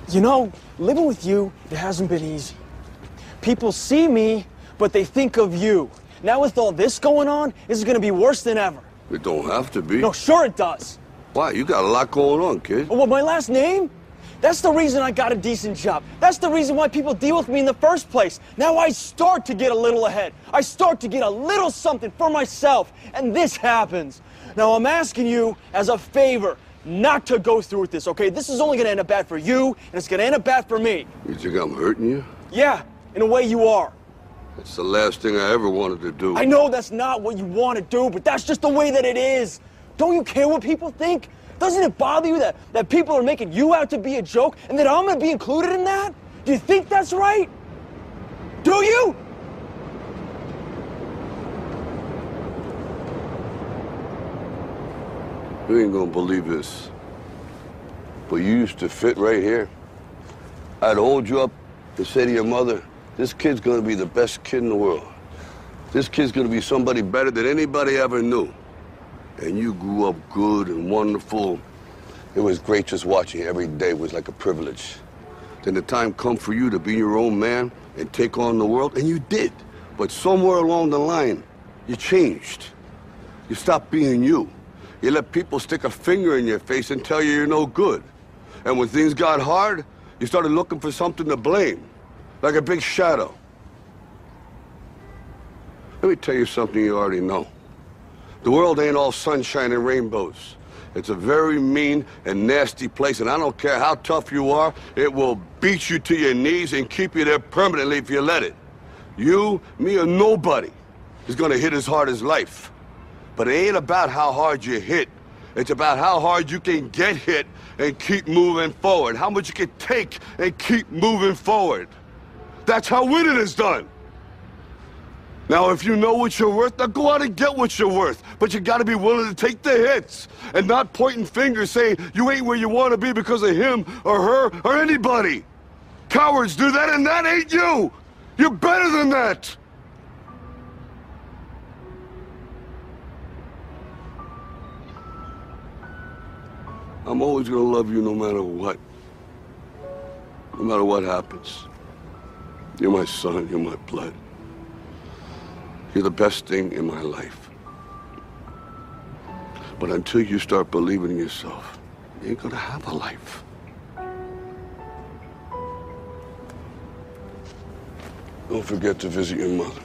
You know, living with you, it hasn't been easy. People see me, but they think of you. Now with all this going on, this is gonna be worse than ever. It don't have to be. No, sure it does. Why? You got a lot going on, kid. Well, my last name? That's the reason I got a decent job. That's the reason why people deal with me in the first place. Now I start to get a little ahead. I start to get a little something for myself, and this happens. Now I'm asking you as a favor not to go through with this, okay? This is only gonna end up bad for you, and it's gonna end up bad for me. You think I'm hurting you? Yeah, in a way you are. That's the last thing I ever wanted to do. I know that's not what you want to do, but that's just the way that it is. Don't you care what people think? Doesn't it bother you that people are making you out to be a joke and that I'm going to be included in that? Do you think that's right? Do you? You ain't gonna believe this, but you used to fit right here. I'd hold you up and say to your mother, this kid's gonna be the best kid in the world. This kid's gonna be somebody better than anybody ever knew. And you grew up good and wonderful. It was great just watching you. Every day was like a privilege. Then the time come for you to be your own man and take on the world, and you did. But somewhere along the line, you changed. You stopped being you. You let people stick a finger in your face and tell you you're no good. And when things got hard, you started looking for something to blame, like a big shadow. Let me tell you something you already know. The world ain't all sunshine and rainbows. It's a very mean and nasty place, and I don't care how tough you are, it will beat you to your knees and keep you there permanently if you let it. You, me, or nobody is gonna hit as hard as life. But it ain't about how hard you hit. It's about how hard you can get hit and keep moving forward. How much you can take and keep moving forward. That's how winning is done. Now, if you know what you're worth, now go out and get what you're worth. But you gotta be willing to take the hits and not pointing fingers saying you ain't where you wanna be because of him or her or anybody. Cowards do that, and that ain't you. You're better than that. I'm always gonna love you no matter what. No matter what happens. You're my son, you're my blood. You're the best thing in my life. But until you start believing in yourself, you ain't gonna have a life. Don't forget to visit your mother.